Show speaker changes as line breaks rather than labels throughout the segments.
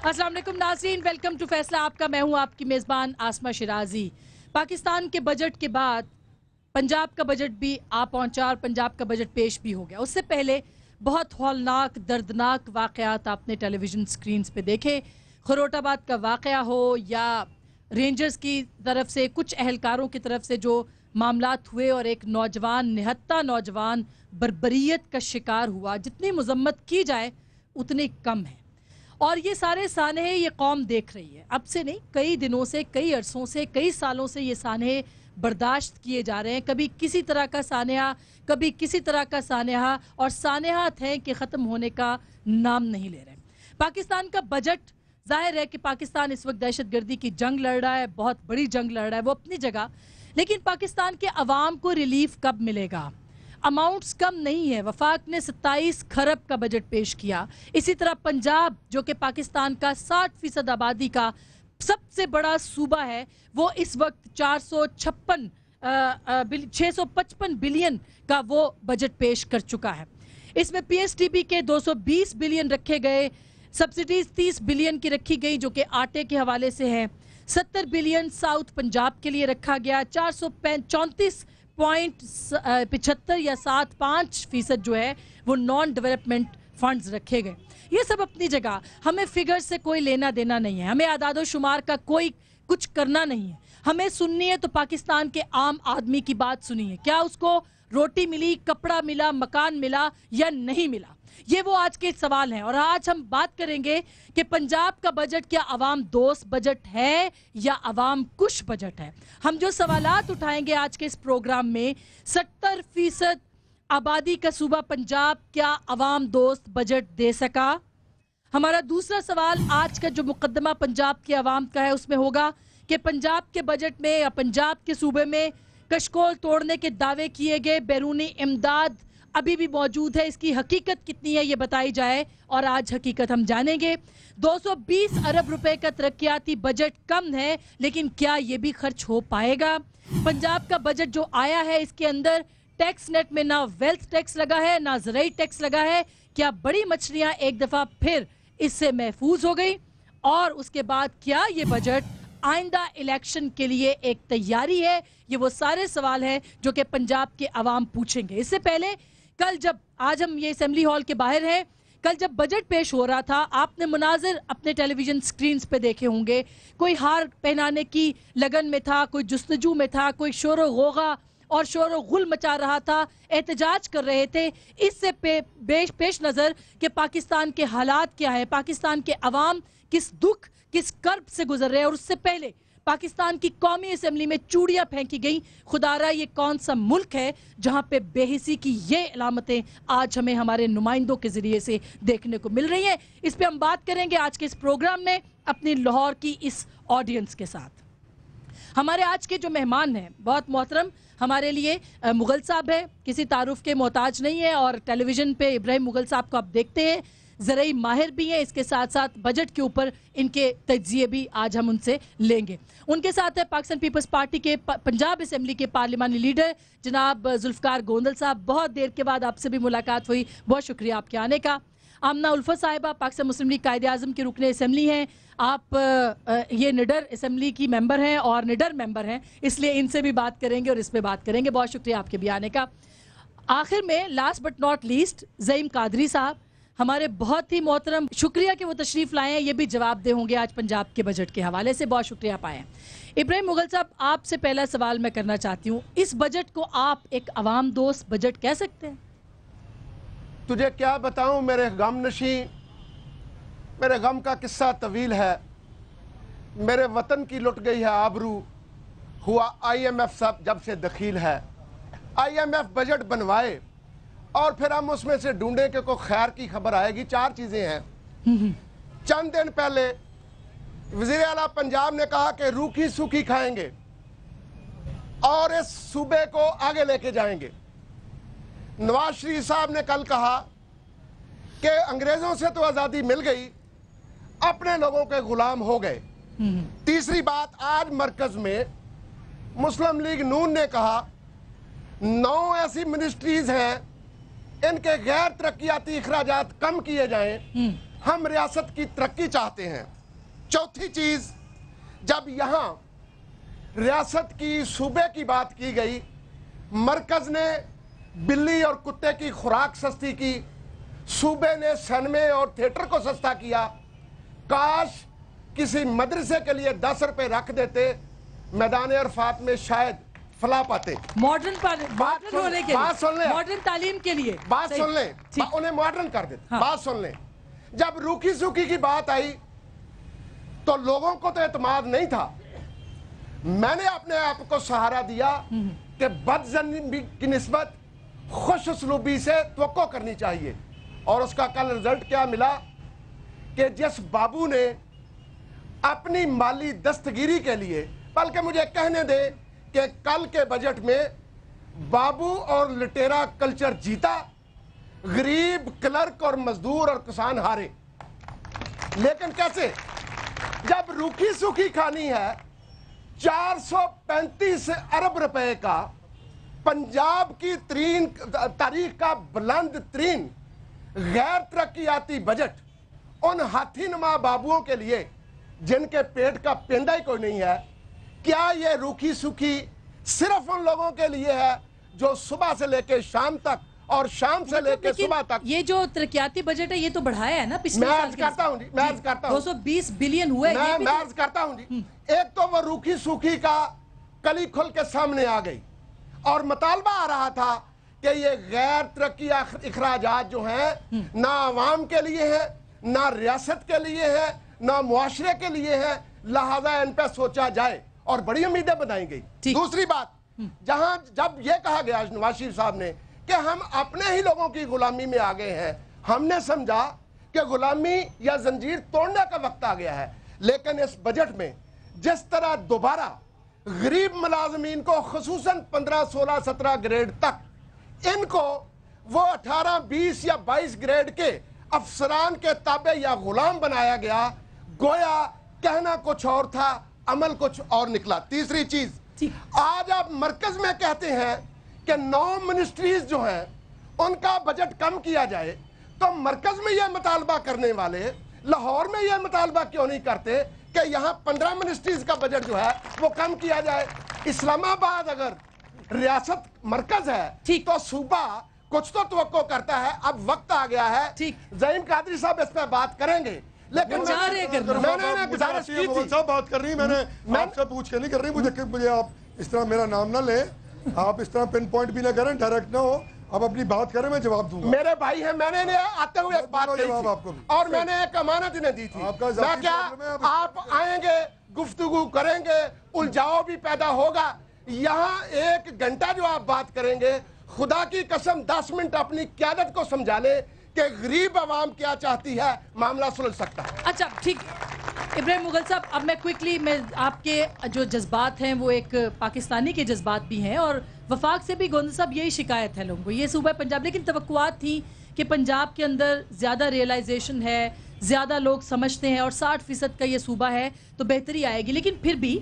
अस्सलाम वालेकुम नाज़रीन, वेलकम टू फैसला आपका। मैं हूं आपकी मेज़बान आसमा शिराजी। पाकिस्तान के बजट के बाद पंजाब का बजट भी आ पहुंचा और पंजाब का बजट पेश भी हो गया। उससे पहले बहुत हौलनाक दर्दनाक वाक़यात आपने टेलीविज़न स्क्रीन्स पे देखे। खरोटाबाद का वाक़या हो या रेंजर्स की तरफ से कुछ अहलकारों की तरफ से जो मामलात हुए और एक नौजवान निहत्ता नौजवान बर्बरियत का शिकार हुआ, जितनी मजम्मत की जाए उतनी कम है। और ये सारे सानहे ये कौम देख रही है, अब से नहीं, कई दिनों से, कई अरसों से, कई सालों से ये सानहे बर्दाश्त किए जा रहे हैं। कभी किसी तरह का सानहा, कभी किसी तरह का सानहा, और सानहात हैं कि ख़त्म होने का नाम नहीं ले रहे। पाकिस्तान का बजट, जाहिर है कि पाकिस्तान इस वक्त दहशतगर्दी की जंग लड़ रहा है, बहुत बड़ी जंग लड़ रहा है, वो अपनी जगह। लेकिन पाकिस्तान के अवाम को रिलीफ कब मिलेगा? अमाउंट्स कम नहीं है। वफाक ने 27 खरब का बजट पेश किया। इसी तरह पंजाब, जो कि पाकिस्तान का 60% आबादी का सबसे बड़ा सूबा है, वो इस वक्त 655 बिलियन का वो बजट पेश कर चुका है। इसमें पीएसटीपी के 220 बिलियन रखे गए, सब्सिडीज 30 बिलियन की रखी गई जो कि आटे के हवाले से है। 70 बिलियन साउथ पंजाब के लिए रखा गया। 434.75 या 75% जो है वो नॉन डेवलपमेंट फंड्स रखे गए। ये सब अपनी जगह, हमें फिगर से कोई लेना देना नहीं है, हमें आदादो शुमार का कोई कुछ करना नहीं है। हमें सुननी है तो पाकिस्तान के आम आदमी की बात सुनिए। क्या उसको रोटी मिली, कपड़ा मिला, मकान मिला या नहीं मिला? ये वो आज के सवाल हैं। और आज हम बात करेंगे कि पंजाब का बजट क्या अवाम दोस्त बजट है या अवाम कुश बजट है। हम जो सवालात उठाएंगे आज के इस प्रोग्राम में, 70% आबादी का सूबा पंजाब क्या अवाम दोस्त बजट दे सका? हमारा दूसरा सवाल आज का जो मुकदमा पंजाब के अवाम का है उसमें होगा कि पंजाब के बजट में या पंजाब के सूबे में कशकोल तोड़ने के दावे किए गए, बैरूनी इमदाद अभी भी मौजूद है, इसकी हकीकत कितनी है ये बताई जाए और आज हकीकत हम जानेंगे। 220 अरब रुपए का तरक्याती बजट कम है, लेकिन क्या ये भी खर्च हो पाएगा? पंजाब का बजट जो आया है इसके अंदर टैक्स नेट में ना वेल्थ टैक्स लगा है ना ज़राई टैक्स लगा है। क्या बड़ी मछलियां एक दफ़ा फिर इससे महफूज हो गई? और उसके बाद क्या ये बजट आइंदा इलेक्शन के लिए एक तैयारी है? ये वो सारे सवाल हैं जो कि पंजाब के अवाम पूछेंगे। इससे पहले कल जब, आज हम ये असेंबली हॉल के बाहर हैं, कल जब बजट पेश हो रहा था आपने मुनाजिर अपने टेलीविजन स्क्रीन्स पे देखे होंगे। कोई हार पहनाने की लगन में था, कोई जुस्तजू में था, कोई शोर गोगा और शोर गुल मचा रहा था, एहतजाज कर रहे थे। इससे पेश नज़र कि पाकिस्तान के हालात क्या है, पाकिस्तान के अवाम किस दुख किस कर्ब से गुजर रहे हैं। और उससे पहले पाकिस्तान की कौमी असेंबली में चूड़ियां फेंकी गई। खुदारा ये कौन सा मुल्क है जहां पे बेहिसी की ये अलामतें आज हमें हमारे नुमाइंदों के जरिए से देखने को मिल रही हैं? इस पे हम बात करेंगे आज के इस प्रोग्राम में अपनी लाहौर की इस ऑडियंस के साथ। हमारे आज के जो मेहमान हैं बहुत मोहतरम, हमारे लिए मुगल साहब है, किसी तारुफ के मोहताज नहीं है, और टेलीविज़न पे इब्राहिम मुगल साहब को आप देखते हैं, ज़राई माहिर भी हैं। इसके साथ साथ बजट के ऊपर इनके तज्जिए भी आज हम उनसे लेंगे। उनके साथ है पाकिस्तान पीपल्स पार्टी के पंजाब असेंबली के पार्लिमानी लीडर जनाब जुल्फ़कार गोंदल साहब। बहुत देर के बाद आपसे भी मुलाकात हुई, बहुत शुक्रिया आपके आने का। आमना उल्फत साहिबा पाकिस्तान मुस्लिम लीग कायदे आज़म के रुकने असेंबली हैं। आप ये निडर असेंबली की मेंबर हैं और निडर मेंबर हैं, इसलिए इनसे भी बात करेंगे और इस पर बात करेंगे। बहुत शुक्रिया आपके भी आने का। आखिर में last but not least Zaeem Qadri साहब, हमारे बहुत ही मोहतरम, शुक्रिया कि वो तशरीफ़ लाए हैं, ये भी जवाब दे होंगे आज पंजाब के बजट के हवाले से। बहुत शुक्रिया पाए हैं। इब्राहिम मुगल साहब, आपसे पहला सवाल मैं करना चाहती हूँ, इस बजट को आप एक अवाम दोस्त बजट कह सकते हैं?
तुझे क्या बताऊं मेरे गम नशी, मेरे गम का किस्सा तवील है। मेरे वतन की लुट गई है आबरू, हुआ IMF सब जब से दखील है। IMF बजट बनवाए और फिर हम उसमें से ढूंढे कि कोई खैर की खबर आएगी। 4 चीज़ें हैं। चंद दिन पहले वज़ीर आला पंजाब ने कहा कि रूखी सूखी खाएंगे और इस सूबे को आगे लेके जाएंगे। नवाज शरीफ साहब ने कल कहा कि अंग्रेज़ों से तो आज़ादी मिल गई, अपने लोगों के गुलाम हो गए। तीसरी बात, आज मरकज़ में मुस्लिम लीग नून ने कहा 9 ऐसी मिनिस्ट्रीज हैं, इनके गैर तरक्याती अखराजात कम किए जाएं। हम रियासत की तरक्की चाहते हैं। चौथी चीज, जब यहां रियासत की सूबे की बात की गई, मरकज ने बिल्ली और कुत्ते की खुराक सस्ती की, सूबे ने सिनेमे और थिएटर को सस्ता किया। काश किसी मदरसे के लिए 10 रुपए रख देते, मैदान अरफात में शायद फला पाते।
मॉडर्न होने के लिए,
बात सुन ले,
मॉडर्न तालीम के लिए
बात सुन ले, उन्हें मॉडर्न कर देते।
हाँ।
बात सुन ले, जब रूखी सूखी की बात आई तो लोगों को तो एतमाद नहीं था। मैंने अपने आप को सहारा दिया कि बदजनी की निस्बत खुश उसलूबी से तवक्को करनी चाहिए, और उसका कल रिजल्ट क्या मिला कि जिस बाबू ने अपनी माली दस्तगिरी के लिए, बल्कि मुझे कहने दे कि कल के बजट में बाबू और लटेरा कल्चर जीता, गरीब क्लर्क और मजदूर और किसान हारे। लेकिन कैसे? जब रूखी सूखी खानी है 435 अरब रुपए का, पंजाब की तारीख का बुलंद तरीन गैर तरक्याती बजट उन हाथी नुमा बाबुओं के लिए जिनके पेट का पेंदा ही कोई नहीं है, क्या ये रूखी सूखी सिर्फ उन लोगों के लिए है जो सुबह से लेकर शाम तक और शाम से लेकर सुबह तक? ये
जो तरक्याती बजट है ये तो बढ़ाया है ना पिछले
साल। मैं करता हूं जी, मैं करता हूं,
220 बिलियन हुआ है।
मैं करता हूं जी। एक तो वो रूखी सूखी का कली खुल के सामने आ गई और मुतालबा आ रहा था कि ये गैर तरक्की इखराजात जो हैं ना आवाम के लिए है, ना रियासत के लिए है, ना मुआशरे के लिए है, लिहाजा इन पे सोचा जाए, और बड़ी उम्मीदें बनाई गई। दूसरी बात, जहां जब ये कहा गया नवाज शरीफ साहब ने कि हम अपने ही लोगों की गुलामी में आ गए हैं, हमने समझा कि गुलामी या जंजीर तोड़ने का वक्त आ गया है। लेकिन इस बजट में जिस तरह दोबारा गरीब मुलाजमीन को खुसूसन 15, 16, 17 ग्रेड तक इनको वो 18, 20 या 22 ग्रेड के अफसरान के ताबे या गुलाम बनाया गया, गोया कहना कुछ और था, अमल कुछ और निकला। तीसरी चीज, आज आप मरकज में कहते हैं कि 9 मिनिस्ट्रीज जो हैं उनका बजट कम किया जाए, तो मरकज में यह मुतालबा करने वाले लाहौर में यह मुतालबा क्यों नहीं करते कि यहाँ 15 मिनिस्ट्रीज का बजट जो है वो कम किया जाए? इस्लामाबाद अगर रियासत मरकज है तो सूबा कुछ तो तवक्को करता है। अब वक्त आ गया है, ज़हीम कादरी साहब इस पे बात करेंगे, लेकिन मैंने गुजारिश की थी
बात कर रही, मैंने आपसे पूछ के नहीं कर रही, मुझे आप इस तरह मेरा नाम ना ले, आप इस तरह पिन पॉइंट भी ना करें, डायरेक्ट ना हो, आप अपनी बात करें, मैं जवाब दूंगा।
मेरे भाई हैं, मैंने आते हुए एक बात कही थी और मैंने एक अमानत इन्हें दी थी। मैं क्या आप आएंगे, गुफ्तगू करेंगे, उलझाव भी पैदा होगा। यहाँ 1 घंटा जो आप बात करेंगे, खुदा की कसम 10 मिनट अपनी क़यादत को समझा ले कि गरीब आवाम क्या चाहती है, मामला सुलझ सकता है।
अच्छा ठीक, इब्राहिम मुगल साहब, अब मैं क्विकली, मैं आपके जो जज्बात हैं वो एक पाकिस्तानी के जज्बात भी हैं, और वफाक से भी गोंद साहब यही शिकायत है लोगों को, ये सूबा पंजाब, लेकिन तवक्कुआत थी कि पंजाब के अंदर ज़्यादा रियलाइजेशन है, ज़्यादा लोग समझते हैं, और 60% का ये सूबा है तो बेहतरी आएगी। लेकिन फिर भी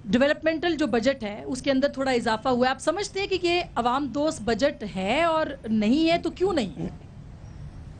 डेवलपमेंटल जो बजट है उसके अंदर थोड़ा इजाफा हुआ है। आप समझते हैं कि ये अवाम दोस्त बजट है, और नहीं है तो क्यों नहीं है?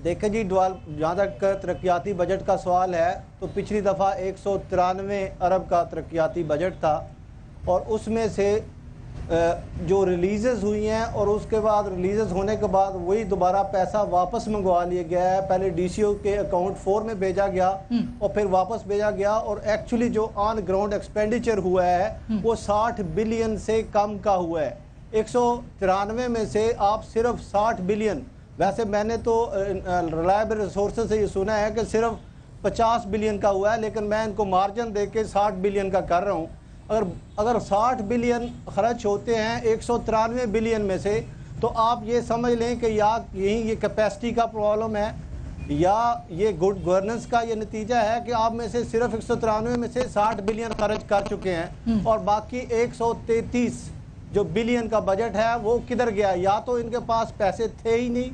देखें जी, जहाँ तक तरक्याती बजट का सवाल है तो पिछली दफ़ा 193 अरब का तरक्याती बजट था, और उसमें से जो रिलीज़ हुई हैं और उसके बाद रिलीज़ होने के बाद वही दोबारा पैसा वापस मंगवा लिया गया है। पहले DCO के अकाउंट 4 में भेजा गया और फिर वापस भेजा गया, और एक्चुअली जो ऑन ग्राउंड एक्सपेंडिचर हुआ है वो 60 बिलियन से कम का हुआ है। 193 में से आप सिर्फ 60 बिलियन, वैसे मैंने तो रिलायबल रिसोर्सेज से ये सुना है कि सिर्फ 50 बिलियन का हुआ है, लेकिन मैं इनको मार्जिन दे के 60 बिलियन का कर रहा हूँ। अगर 60 बिलियन खर्च होते हैं 193 बिलियन में से, तो आप ये समझ लें कि या यही ये कैपेसिटी का प्रॉब्लम है, या ये गुड गवर्नेंस का ये नतीजा है कि आप में से सिर्फ 193 में से 60 बिलियन खर्च कर चुके हैं, और बाकी 133 जो बिलियन का बजट है वो किधर गया? या तो इनके पास पैसे थे ही नहीं,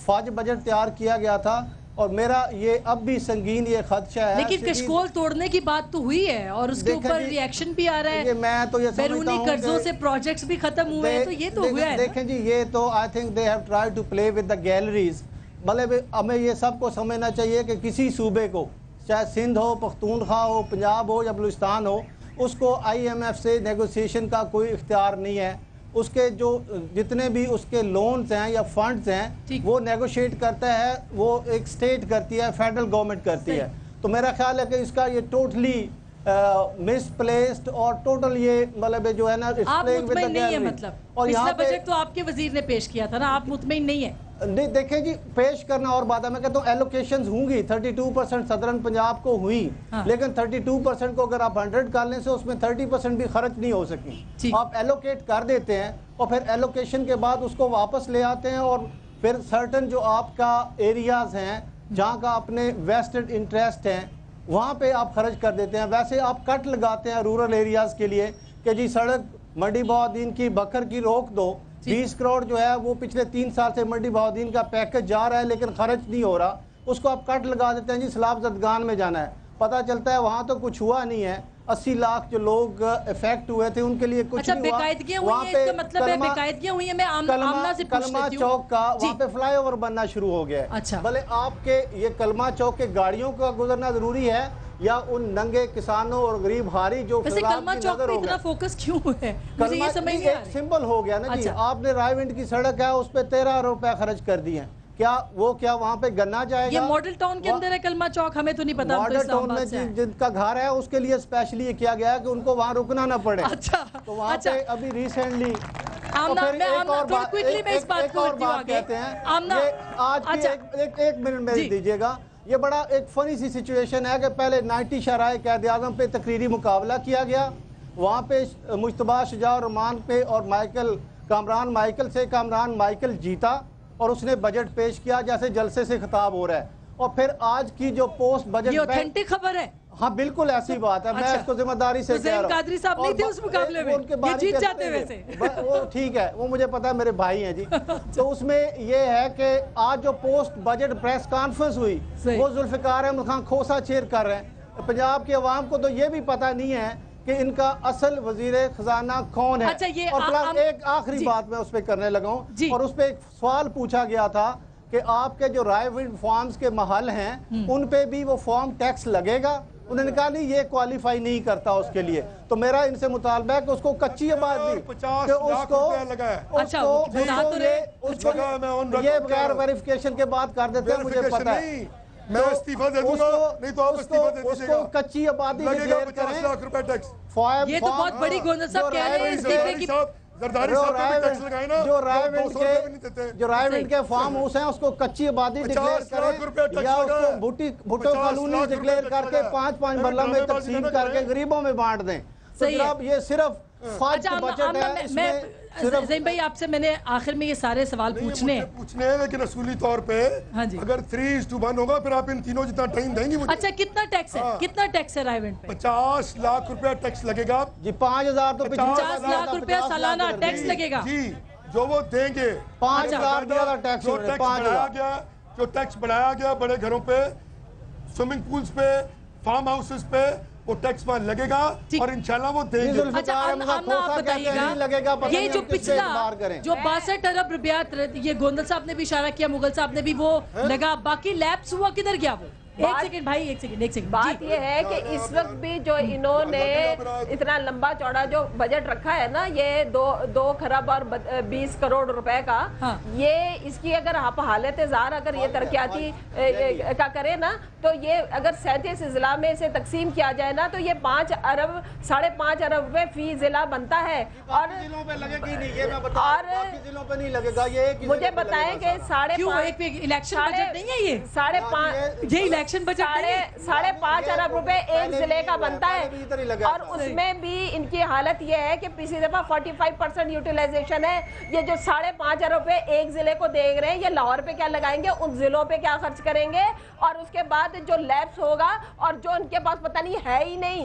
फौज बजट तैयार किया गया था, और मेरा ये अब भी संगीन ये खदशा है।
लेकिन कशकोल तोड़ने की बात तो हुई है और उसके ऊपर रिएक्शन भी आ रहा है।
मैं तो ये
बैरूनी कर्जों से प्रोजेक्ट्स भी खत्म हुए हैं, तो ये तो हुआ है।
देखें जी, ये तो I think they have tried to play with the galleries. मतलब हमें ये सबको समझना चाहिए कि किसी सूबे को چاہے سندھ ہو، پختونخوا ہو، پنجاب ہو یا بلوچستان ہو، اس کو IMF سے نیگوسیشن کا کوئی اختیار نہیں ہے. اس کے جو جتنے بھی اس کے لونز ہیں یا فنڈز ہیں وہ نیگوشیٹ کرتا ہے، وہ ایک سٹیٹ کرتی ہے، فیڈرل گورنمنٹ کرتی ہے. تو میرا خیال ہے کہ اس کا یہ ٹوٹلی مس پلیسڈ اور ٹوٹل یہ مطلب جو ہے نا
آپ مطمئن نہیں ہے. مطلب پچھلا بجٹ تو آپ کے وزیر نے پیش کیا تھا نا، آپ مطمئن نہیں ہیں؟
نہیں دیکھیں جی، پیش کرنا اور بات ہے. میں کہتا ہوں ایلوکیشنز ہوں گی 32% صدرن پنجاب کو ہوئی، لیکن 32% کو اگر آپ 100 کر لیں سے اس میں 30% بھی خرچ نہیں ہو سکی. آپ ایلوکیٹ کر دیتے ہیں اور پھر ایلوکیشن کے بعد اس کو واپس لے آتے ہیں اور پھر سرٹن جو آپ کا ایریاز ہیں جہاں کا اپنے ویسٹڈ انٹرسٹ ہیں وہاں پہ آپ خرچ کر دیتے ہیں. ویسے آپ کٹ لگاتے ہیں رورل ایریاز کے لیے کہ جی سڑک منڈی بہاؤالدین کی بکر کی روک دو. 20 کروڑ جو ہے وہ پچھلے 3 سال سے منڈی بہاؤالدین کا پیکج جا رہا ہے لیکن خرچ نہیں ہو رہا، اس کو آپ کٹ لگا دیتے ہیں جی سیلاب زدگان میں جانا ہے. پتہ چلتا ہے وہاں تو کچھ ہوا نہیں ہے. 80 لاکھ جو لوگ افیکٹ ہوئے تھے ان کے لیے کچھ نہیں ہوا.
بقاعدگیاں ہوئی ہیں، اس کا مطلب ہے بقاعدگیاں ہوئی ہیں. میں آمنہ سے پوچھ لیتی ہوں،
کلمہ چوک کا وہاں پہ فلائی اوور بننا شروع ہو گیا ہے. بھلے آپ کے یہ کلمہ چوک کے گاڑیوں کا گزرنا ضروری ہے یا ان ننگے کسانوں اور غریب ہاری جو
کلمہ چوک پہ اتنا فوکس کیوں ہے؟ مجھے یہ سمجھ نہیں آ رہا.
ایک سمبل ہو گیا نا جی. آپ نے رائے ونڈ کی سڑک ہے اس پہ 13 روپے خرچ کر دی ہیں. کیا وہاں پہ گنا جائے گا؟
یہ ماڈل ٹاؤن کے اندر ہے کلمہ چوک، ہمیں تو نہیں پتا.
ماڈل ٹاؤن میں جن کا گھر ہے اس کے لیے اسپیشلی یہ کیا گیا ہے کہ ان کو وہاں رکنا نہ پڑے. تو وہاں پہ ابھی ریسنٹلی ایک منٹ میں دیجیے گا. یہ بڑا ایک فنی سی سچویشن ہے کہ پہلے 90 شرائع قائد اعظم پہ تقریری مقابلہ کیا گیا. وہاں پہ مجتبیٰ شجاع الرحمان پہ اور کامران مائیکل سے کامران مائیکل جیتا اور اس نے بجٹ پیش کیا جیسے جلسے سے خطاب ہو رہا ہے. اور پھر آج کی جو پوسٹ بجٹ،
یہ اوتھینٹک خبر ہے.
ہاں بالکل ایسی بات ہے. میں اس کو ذمہ داری سے کہہ رہا ہوں.
قادری صاحب نہیں تھے اس مقابلے میں، یہ جیت جاتے ویسے.
وہ ٹھیک ہے، وہ مجھے پتا ہے، میرے بھائی ہیں جی. تو اس میں یہ ہے کہ آج جو پوسٹ بجٹ پریس کانفرنس ہوئی وہ ذوالفقار احمد خان کھوسا چیئر کر رہے ہیں. پنجاب کی عوام کو تو یہ بھی پتا نہیں ہے کہ ان کا اصل وزیر خزانہ کون ہے. اور ایک آخری بات میں اس پہ کرنے لگا ہوں، اور اس پہ ایک سوال پوچھا گیا تھا کہ آپ کے جو رائے ونڈ فارمز کے محل ہیں ان پہ بھی وہ فارم ٹیکس لگے گا؟ انہوں نے کہا نہیں، یہ کوالیفائی نہیں کرتا اس کے لیے. تو میرا ان سے مطالبہ ہے کہ اس کو کچی آبادی، کہ اس کو یہ بغیر ویریفیکیشن کے بعد کر دیتے ہیں. مجھے پتا ہے
میں استعفیٰ دے دوں گا، نہیں تو آپ استعفیٰ دے دیجئے گا.
کچی آبادی ڈکلیئر کریں.
50 لاکھ روپے ٹیکس.
یہ تو بہت بڑی گوندل صاحب کہہ رہے ہیں استعفے کی.
زرداری صاحب پہ بھی ٹیکس لگائیں نا،
جو رائے ونڈ کے فارم ہاؤس ہیں اس کو کچی آبادی ڈکلیئر کریں یا اس کو بھٹو کالونی ڈکلیئر کر کے 5-5 مرلہ میں تقسیم کر کے غریبوں میں بانٹ دیں. تو جناب یہ صرف فاج بجٹ ہے.
زین بھائی آپ سے میں نے آخر میں یہ سارے سوال پوچھنے
ہیں، لیکن اصولی طور پہ اگر 3:1 ہوگا پھر آپ ان تینوں جتنا ٹائم دیں گی مجھے.
اچھا کتنا ٹیکس ہے؟ کتنا ٹیکس ہے رائے ونڈ پہ؟
50 لاکھ روپے ٹیکس لگے گا
جی. 5,000 تو
50 لاکھ روپے سالانہ ٹیکس لگے گا
جی. جو وہ دیں گے
5,000 ٹیکس.
جو ٹیکس بڑھایا گیا بڑے گھروں پہ، سوئمنگ پولز پہ، فارم ہاؤسز پہ، وہ ٹیکس وہاں لگے گا اور انشاءاللہ وہ دیں گے.
اچھا آپ بتائیے گا یہ جو پچھلا جو 62 ارب روپیات، یہ گوندل صاحب نے بھی اشارہ کیا، مغل صاحب نے بھی، وہ لگا، باقی لیپس ہوا کدھر گیا وہ؟ ایک سیکنڈ بھائی، ایک سیکنڈ.
بات یہ ہے کہ اس وقت بھی جو انہوں نے اتنا لمبا چوڑا جو بجٹ رکھا ہے نا، یہ 2 خرب اور 20 کروڑ روپے کا، یہ اس کی اگر آپ حالت زار اگر یہ ترقیاتی کا کرے نا تو یہ اگر 37 اضلاع میں اسے تقسیم کیا جائے نا تو یہ 5 ارب 5.5 ارب روپے فی ضلع بنتا ہے. اور مجھے بتائیں کہ 5.5 ارب روپے ایک ضلع کا بنتا ہے. اور اس میں بھی ان کی حالت یہ ہے کہ پچھلی دفعہ 45% یوٹیلائزیشن ہے. یہ جو 5.5 ارب روپے ایک ضلع کو دے رہے ہیں، یہ لاہور پہ کیا لگائیں گے، ان ضلعوں پہ کیا خرچ کریں گے، اور اس کے بعد جو لیبس ہوگا اور جو ان کے پاس پتہ نہیں ہے ہی نہیں.